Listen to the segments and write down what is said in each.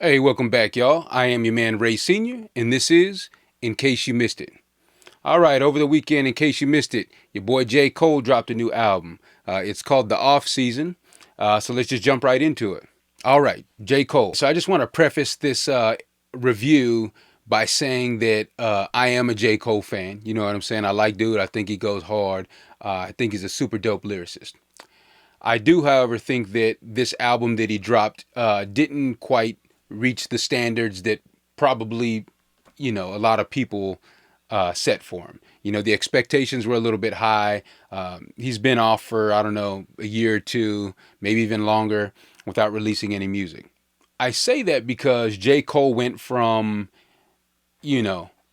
Hey, welcome back, y'all. I am your man Ray Sr., and this is In Case You Missed It. All right, over the weekend, in case you missed it, your boy J. Cole dropped a new album. It's called The Off Season, so let's just jump right into it. All right, J. Cole. So I just want to preface this review by saying that I am a J. Cole fan. You know what I'm saying? I like dude. I think he goes hard. I think he's a super dope lyricist. I do, however, think that this album that he dropped didn't quite reach the standards that probably, a lot of people set for him. The expectations were a little bit high. He's been off for, I don't know, a year or two, maybe even longer, without releasing any music. I say that because J. Cole went from,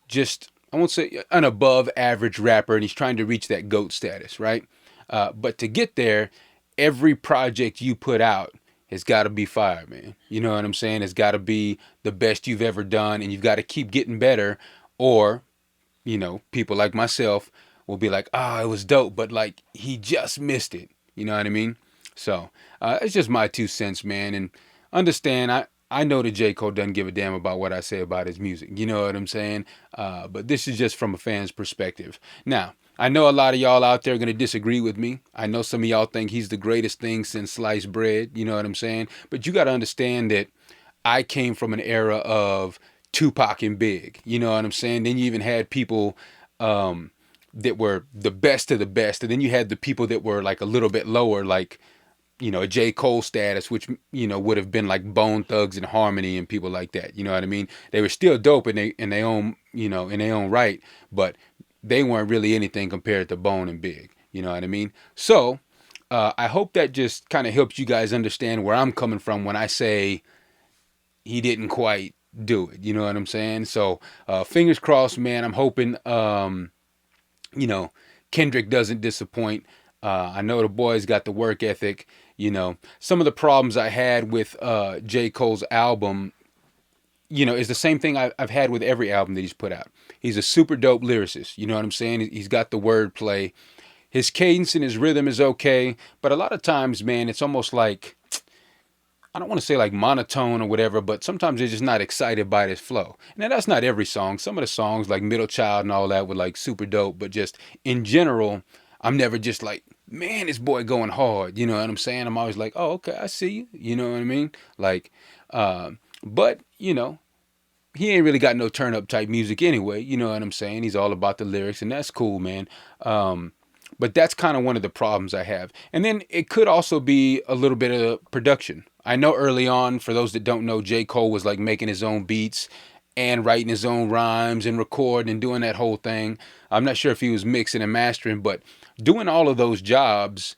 just, I won't say an above average rapper, and he's trying to reach that GOAT status, right? But to get there, every project you put out has got to be fire, man. You know what I'm saying? It's got to be the best you've ever done, and you've got to keep getting better, or people like myself will be like, it was dope, but like he just missed it. You know what I mean? So it's just my 2 cents, man. And understand, I know that J. Cole doesn't give a damn about what I say about his music. You know what I'm saying? But this is just from a fan's perspective. Now, I know a lot of y'all out there are going to disagree with me. I know some of y'all think he's the greatest thing since sliced bread. You know what I'm saying? But you got to understand that I came from an era of Tupac and Big. You know what I'm saying? Then you even had people that were the best of the best, and then you had the people that were like a little bit lower, like a J. Cole status, which would have been like Bone Thugs and Harmony and people like that. You know what I mean? They were still dope in their own in their own right, but they weren't really anything compared to Bone and Big. You know what I mean? So I hope that just kind of helps you guys understand where I'm coming from when I say he didn't quite do it. You know what I'm saying? So fingers crossed, man. I'm hoping you know Kendrick doesn't disappoint. I know the boys got the work ethic. Some of the problems I had with J. Cole's album, is the same thing I've had with every album that he's put out. He's a super dope lyricist. You know what I'm saying? He's got the wordplay. His cadence and his rhythm is okay, but a lot of times, man, it's almost like, I don't want to say like monotone or whatever, but sometimes they're just not excited by this flow. Now that's not every song. Some of the songs like Middle Child and all that were like super dope, but just in general, I'm never just like, man, this boy going hard. You know what I'm saying? I'm always like, oh, okay, I see you. You know what I mean? Like, but he ain't really got no turn up type music anyway. You know what I'm saying? He's all about the lyrics, and that's cool, man. But that's kind of one of the problems I have. And then it could also be a little bit of production. I know early on, for those that don't know, J. Cole was like making his own beats and writing his own rhymes and recording and doing that whole thing. I'm not sure if he was mixing and mastering, but doing all of those jobs,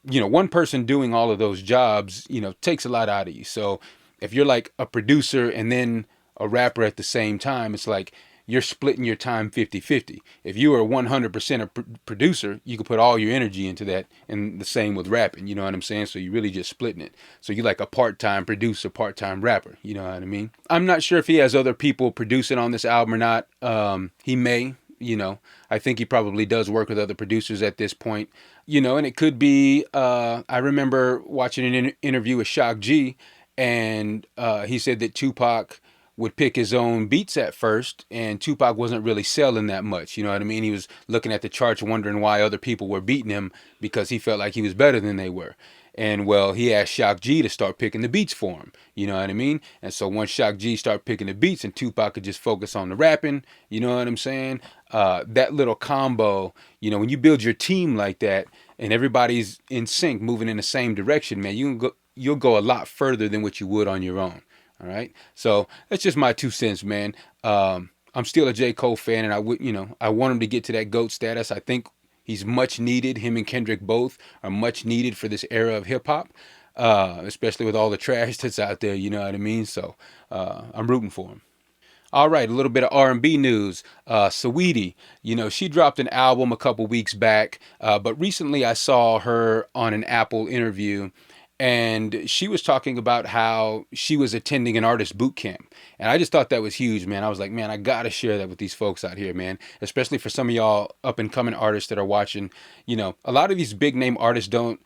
one person doing all of those jobs, takes a lot out of you. So if you're like a producer and then a rapper at the same time, it's like you're splitting your time 50-50. If you are 100% a producer, you can put all your energy into that, and the same with rapping, you know what I'm saying? So you're really just splitting it. So you're like a part-time producer, part-time rapper, you know what I mean? I'm not sure if he has other people producing on this album or not. He may, I think he probably does work with other producers at this point, and it could be, I remember watching an interview with Shock G, and he said that Tupac would pick his own beats at first, and Tupac wasn't really selling that much. You know what I mean? He was looking at the charts, wondering why other people were beating him because he felt like he was better than they were. And well, he asked Shock G to start picking the beats for him. You know what I mean? And so once Shock G started picking the beats and Tupac could just focus on the rapping, you know what I'm saying? That little combo, when you build your team like that and everybody's in sync, moving in the same direction, man, you'll go a lot further than what you would on your own. All right. So that's just my 2 cents, man. I'm still a J. Cole fan, and I want him to get to that GOAT status. I think he's much needed. Him and Kendrick both are much needed for this era of hip hop, especially with all the trash that's out there. You know what I mean? So I'm rooting for him. All right, a little bit of R&B news. Saweetie, she dropped an album a couple weeks back, but recently I saw her on an Apple interview, and she was talking about how she was attending an artist boot camp. And I just thought that was huge, man. I was like, man, I got to share that with these folks out here, man, especially for some of y'all up and coming artists that are watching. A lot of these big name artists don't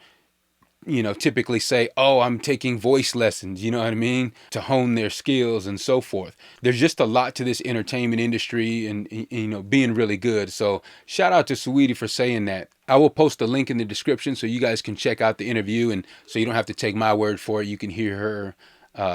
typically say, oh, I'm taking voice lessons, you know what I mean, to hone their skills and so forth. There's just a lot to this entertainment industry and, being really good. So shout out to Sweetie for saying that. I will post a link in the description so you guys can check out the interview, and so you don't have to take my word for it. You can hear her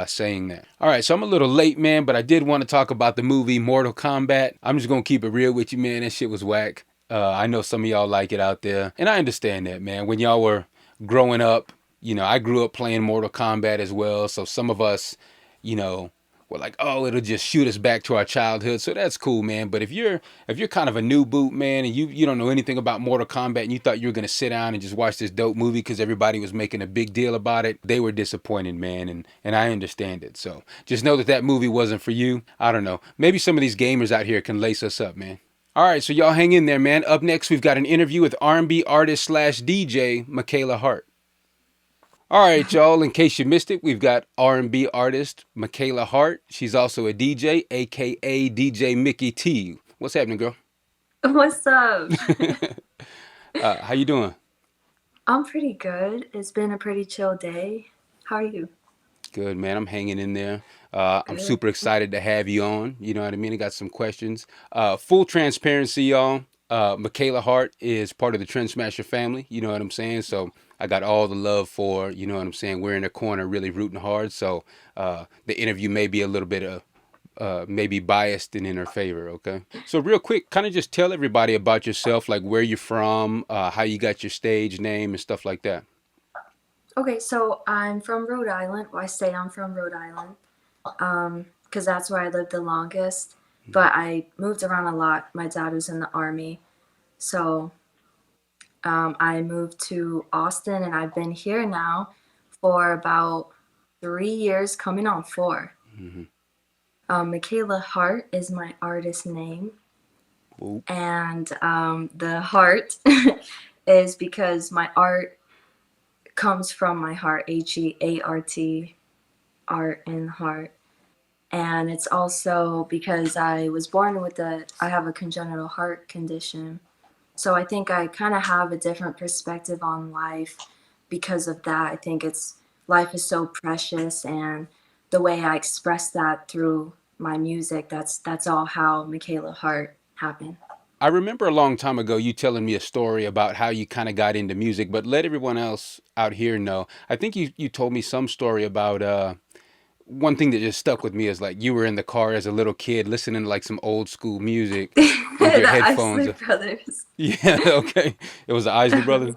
saying that. All right, so I'm a little late, man, but I did want to talk about the movie Mortal Kombat. I'm just going to keep it real with you, man. That shit was whack. I know some of y'all like it out there, and I understand that, man. When y'all were growing up, I grew up playing Mortal Kombat as well. So some of us, you know, were like, oh, it'll just shoot us back to our childhood. So that's cool, man. But if you're kind of a new boot, man, and you don't know anything about Mortal Kombat and you thought you were gonna sit down and just watch this dope movie because everybody was making a big deal about it, they were disappointed, man. And I understand it. So just know that that movie wasn't for you. I don't know. Maybe some of these gamers out here can lace us up, man. All right, so y'all hang in there, man. Up next, we've got an interview with R&B artist slash DJ Michaela Heart. All right, y'all. In case you missed it, we've got R&B artist Michaela Heart. She's also a DJ, aka DJ Mickey T. What's happening, girl? What's up? How you doing? I'm pretty good. It's been a pretty chill day. How are you? Good, man. I'm hanging in there. I'm Good. super excited to have you on. You know what I mean? I got some questions. Full transparency, y'all. Michaela Hart is part of the Trend Smasher family. You know what I'm saying? So I got all the love for, you know what I'm saying? We're in the corner really rooting hard. So the interview may be a little bit maybe biased and in her favor, okay? So real quick, kind of just tell everybody about yourself, like where you're from, how you got your stage name and stuff like that. Okay, so I'm from Rhode Island. Well, I say I'm from Rhode Island because that's where I lived the longest. But I moved around a lot. My dad was in the army. So I moved to Austin and I've been here now for about 3 years, coming on four. Mm-hmm. Michaela Hart is my artist name. Whoop. And the heart is because my art comes from my heart, Heart, art and heart. And it's also because I was born with I have a congenital heart condition. So I think I kind of have a different perspective on life because of that. I think life is so precious, and the way I express that through my music, that's all how Michaela Hart happened. I remember a long time ago you telling me a story about how you kind of got into music, but let everyone else out here know. I think you told me some story about one thing that just stuck with me is like you were in the car as a little kid listening to like some old school music with your The headphones. Isley Brothers. Yeah, okay. It was the Isley Brothers.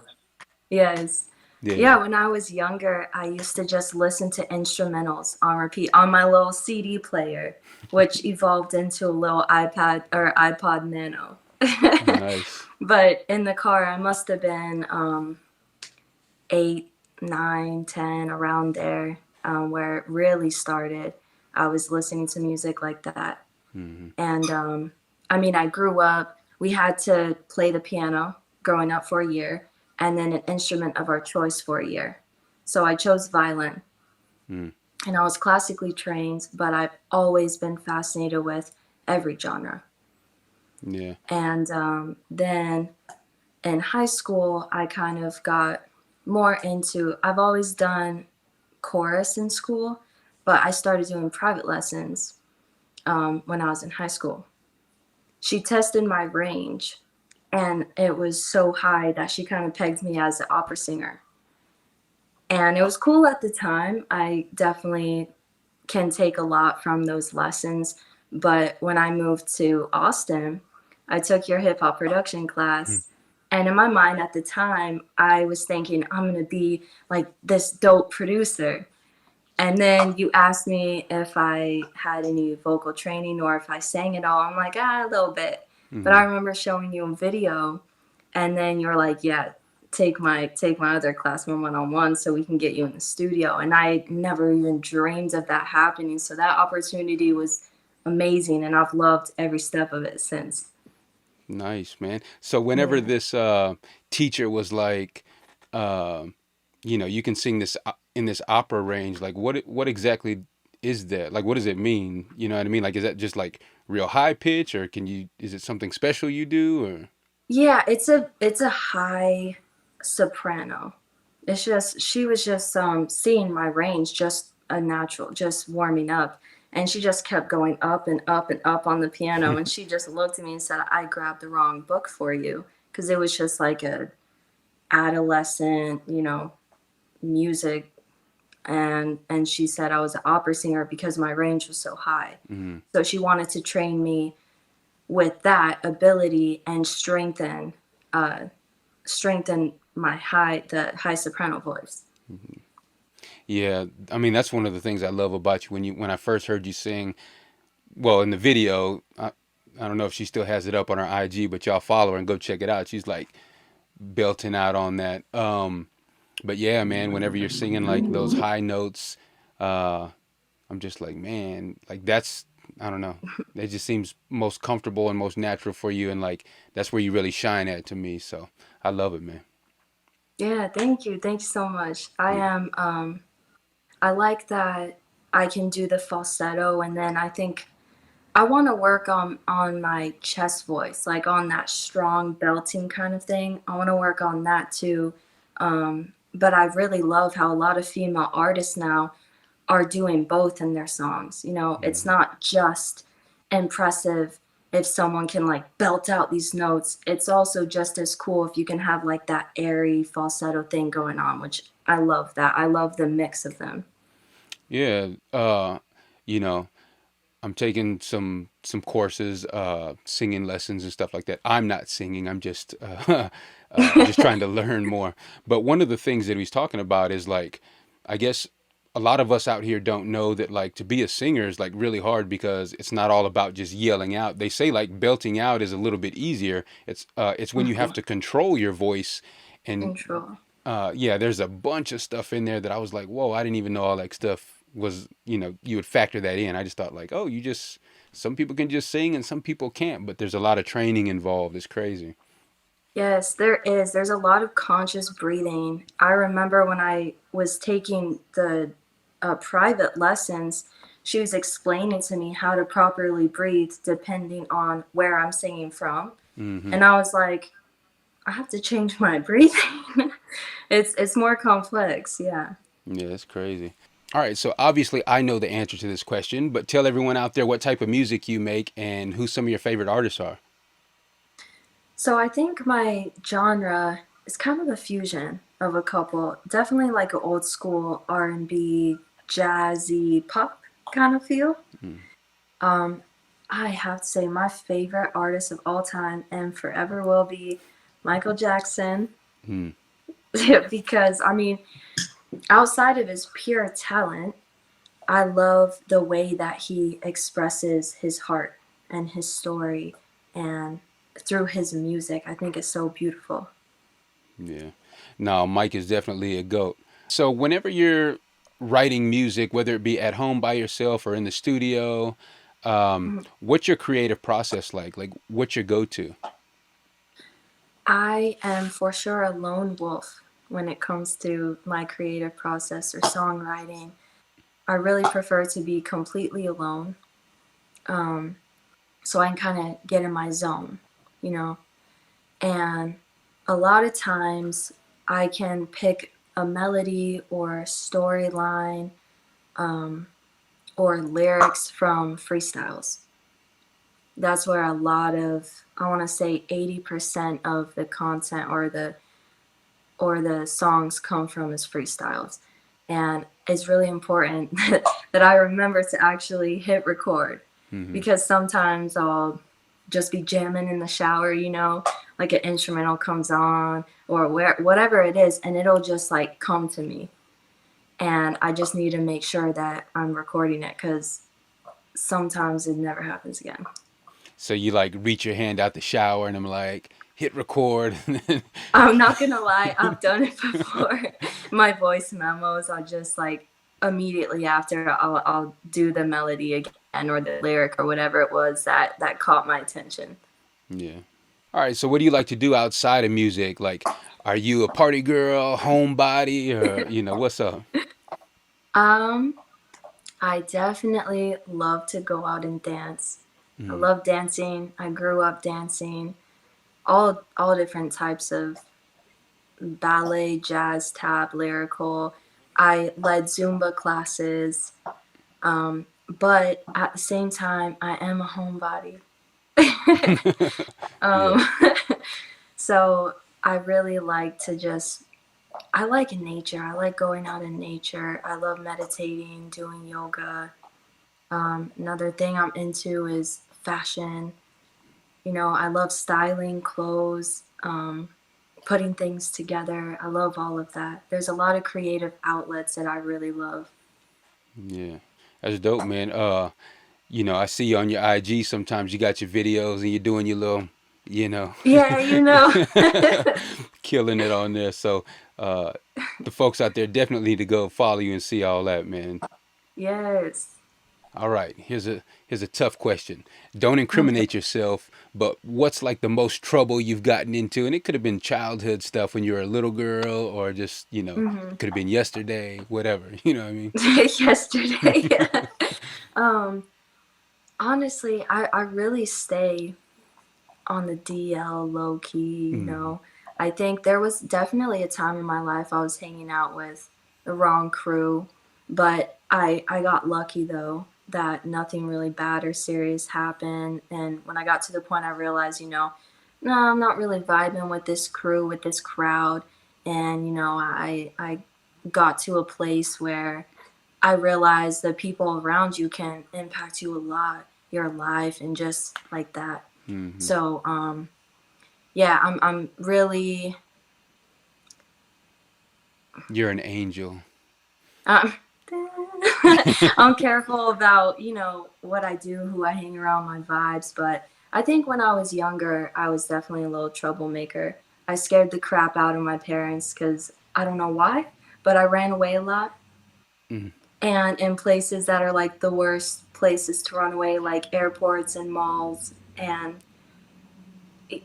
Yes. Yeah. Yeah, when I was younger, I used to just listen to instrumentals on repeat on my little CD player, which evolved into a little iPad or iPod Nano. Nice. But in the car, I must have been 8, 9, 10, around there, where it really started. I was listening to music like that. Hmm. And I mean, I grew up, we had to play the piano growing up for a year, and then an instrument of our choice for a year. So I chose violin. Mm. And I was classically trained, but I've always been fascinated with every genre. Yeah. And then in high school, I kind of got more into, I've always done chorus in school, but I started doing private lessons when I was in high school. She tested my range, and it was so high that she kind of pegged me as an opera singer. And it was cool at the time. I definitely can take a lot from those lessons. But when I moved to Austin, I took your hip hop production class. And in my mind at the time, I was thinking, I'm going to be like this dope producer. And then you asked me if I had any vocal training or if I sang at all. I'm like, a little bit. But Hmm. I remember showing you a video, and then you're like, yeah, take my other class one on one so we can get you in the studio. And I never even dreamed of that happening. So that opportunity was amazing, and I've loved every step of it since. Nice, man. So whenever Yeah. this teacher was like, um, you can sing this in this opera range. Like, what exactly is that? Like, what does it mean? You know what I mean? Like, is that just like real high pitch, or is it something special you do, or? Yeah, it's a high soprano. It's just she was just seeing my range, just a natural, just warming up, and she just kept going up and up and up on the piano, and she just looked at me and said, "I grabbed the wrong book for you," because it was just like a adolescent, music, and she said I was an opera singer because my range was so high. Mm-hmm. So she wanted to train me with that ability and uh, strengthen the high soprano voice. Yeah, I mean that's one of the things I love about you. When I first heard you sing, well, in the video, I don't know if she still has it up on her IG, but y'all follow her and go check it out. She's like belting out on that. But yeah, man, whenever you're singing like those high notes, uh, I'm just like, man, like that's, I don't know, it just seems most comfortable and most natural for you, and like that's where you really shine at to me. So I love it, man. Yeah, thank you so much. Yeah. I like that I can do the falsetto, and then I think I want to work on my chest voice, like on that strong belting kind of thing. I want to work on that too. But I really love how a lot of female artists now are doing both in their songs. It's Mm-hmm. not just impressive if someone can like belt out these notes. It's also just as cool if you can have like that airy falsetto thing going on, which I love that. I love the mix of them. Yeah, you know, I'm taking some courses, singing lessons and stuff like that. I'm not singing. I'm just trying to learn more. But one of the things that he was talking about is like, I guess a lot of us out here don't know that like to be a singer is like really hard because it's not all about just yelling out. They say like belting out is a little bit easier. It's when you have to control your voice, and Control. yeah, there's a bunch of stuff in there that I was like, whoa, I didn't even know all that stuff was, you would factor that in. I just thought like, oh, some people can just sing and some people can't, but there's a lot of training involved. It's crazy. Yes, there is. There's a lot of conscious breathing. I remember when I was taking the private lessons, she was explaining to me how to properly breathe depending on where I'm singing from. Mm-hmm. And I was like, I have to change my breathing. It's more complex, yeah. Yeah, it's crazy. All right, so obviously I know the answer to this question, but tell everyone out there what type of music you make and who some of your favorite artists are. So I think my genre is kind of a fusion of a couple. Definitely like an old school R&B, jazzy pop kind of feel. Mm. Um, I have to say my favorite artist of all time and forever will be Michael Jackson. Mm. Because I mean, outside of his pure talent, I love the way that he expresses his heart and his story and through his music. I think it's so beautiful. Yeah. No, Mike is definitely a goat. So whenever you're writing music, whether it be at home by yourself or in the studio, what's your creative process like? Like, what's your go-to? I am for sure a lone wolf when it comes to my creative process or songwriting. I really prefer to be completely alone, um, so I can kind of get in my zone, you know. And a lot of times I can pick a melody or storyline um, or lyrics from freestyles. That's where a lot of, I want to say 80% of the content or the songs come from is freestyles. And it's really important that I remember to actually hit record, Mm-hmm. because sometimes I'll just be jamming in the shower, like an instrumental comes on or whatever it is, and it'll just like come to me. And I just need to make sure that I'm recording it because sometimes it never happens again. So you like reach your hand out the shower and I'm like, hit record. I'm not gonna lie, I've done it before. My voice memos, I'll just like immediately after I'll do the melody again or the lyric or whatever it was that caught my attention. Yeah. All right. So what do you like to do outside of music? Like, are you a party girl, homebody, or what's up? um, I definitely love to go out and dance. I Mm. love dancing. I grew up dancing. All different types of ballet, jazz, tap, lyrical. I led Zumba classes. But at the same time, I am a homebody. Yeah. um, so I really like to just, I like nature. I like going out in nature. I love meditating, doing yoga. Another thing I'm into is fashion. You know, I love styling clothes, putting things together. I love all of that. There's a lot of creative outlets that I really love. Yeah. That's dope, man. I see you on your IG sometimes you got your videos and you're doing your little, you know, Yeah, you know. killing it on there. So, uh, the folks out there definitely need to go follow you and see all that, man. Yes. All right, here's a tough question. Don't Okay. incriminate yourself, but what's like the most trouble you've gotten into? And it could have been childhood stuff when you were a little girl, or just Hmm. could have been yesterday, whatever. You know what I mean? Yesterday. um, Honestly, I really stay on the DL low key, you Hmm. know. I think there was definitely a time in my life I was hanging out with the wrong crew, but I got lucky though that nothing really bad or serious happened. And when I got to the point I realized, no, I'm not really vibing with this crew, with this crowd. And, I got to a place where I realized that people around you can impact you a lot, your life and just like that. Hmm. So, yeah, I'm really You're an angel. um, I'm careful about what I do, who I hang around, my vibes. But I think when I was younger, I was definitely a little troublemaker. I scared the crap out of my parents because I don't know why, but I ran away a lot. Mm. And in places that are like the worst places to run away, like airports and malls. And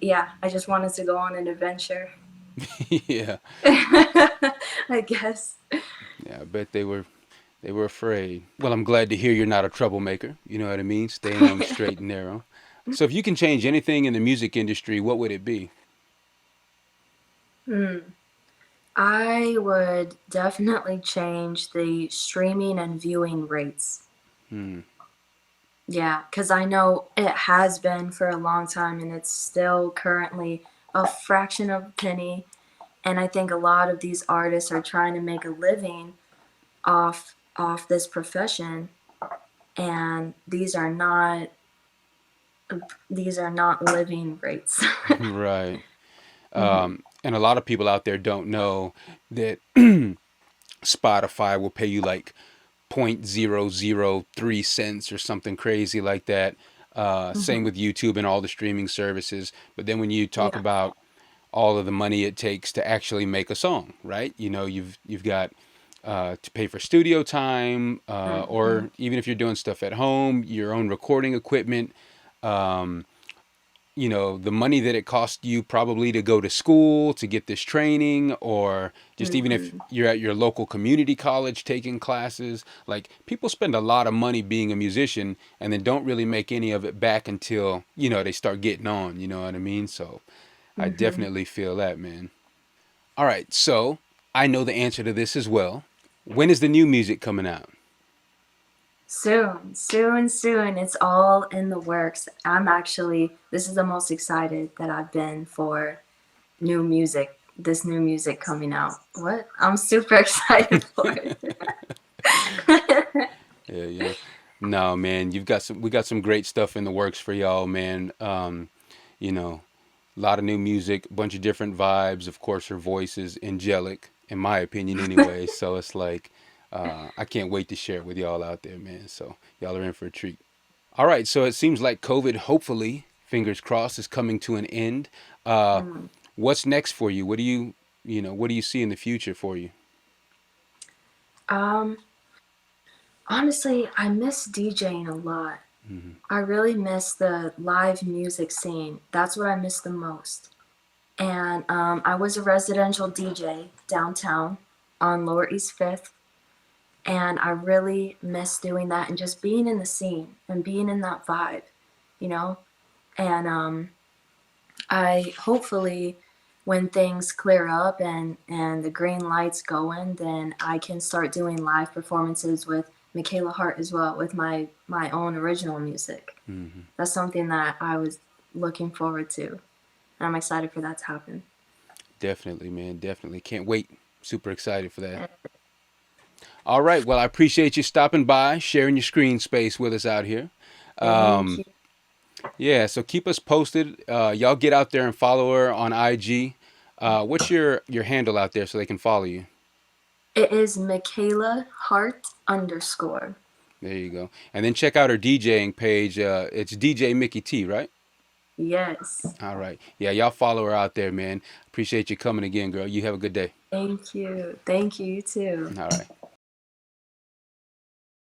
yeah, I just wanted to go on an adventure. Yeah, I guess. yeah. I bet they were afraid. Well, I'm glad to hear you're not a troublemaker. You know what I mean? Staying on the straight and narrow. So, if you can change anything in the music industry, what would it be? Hmm. I would definitely change the streaming and viewing rates. Hmm. Yeah, because I know it has been for a long time and it's still currently a fraction of a penny. And I think a lot of these artists are trying to make a living off this profession, and these are not living rates. Right. Hmm. And a lot of people out there don't know that Spotify will pay you like 0.003 cents or something crazy like that. Same Hmm. with YouTube and all the streaming services. But then when you talk Yeah. about all of the money it takes to actually make a song, right? You've got to pay for studio time, Hmm. or even if you're doing stuff at home, your own recording equipment. Um, the money that it cost you probably to go to school to get this training, or just even if Hmm. you're at your local community college taking classes. Like, people spend a lot of money being a musician and then don't really make any of it back until they start getting on. You know what I mean? So I Hmm. definitely feel that, man. All right, so I know the answer to this as well. When is the new music coming out? Soon, soon, soon. It's all in the works. This is the most excited that I've been for new music, this new music coming out. What? I'm super excited for it. Yeah, yeah. No, man, we got some great stuff in the works for y'all, man. You know, a lot of new music, a bunch of different vibes. Of course, her voice is angelic, in my opinion, anyway. So it's like, I can't wait to share it with y'all out there, man. So y'all are in for a treat. All right, so it seems like COVID, hopefully, fingers crossed, is coming to an end. Uh, Mm. what's next for you? What do you see in the future for you? Um, Honestly, I miss DJing a lot. Hmm. I really miss the live music scene. That's what I miss the most. And I was a residential DJ downtown on Lower East 5th. And I really miss doing that and just being in the scene and being in that vibe, you know? And I hopefully when things clear up and the green lights going, then I can start doing live performances with Michaela Heart as well, with my own original music. Hmm. That's something that I was looking forward to, and I'm excited for that to happen. Definitely, man. Definitely. Can't wait. Super excited for that. All right. Well, I appreciate you stopping by, sharing your screen space with us out here. Thank Um, you. yeah. So keep us posted. Y'all get out there and follow her on IG. What's your handle out there so they can follow you? It is Michaela Heart underscore. There you go. And then check out her DJing page. It's DJ Mickey T, right? Yes. All right. Yeah, y'all follow her out there, man. Appreciate you coming again, girl. You have a good day. Thank you. Thank you, you too. All right.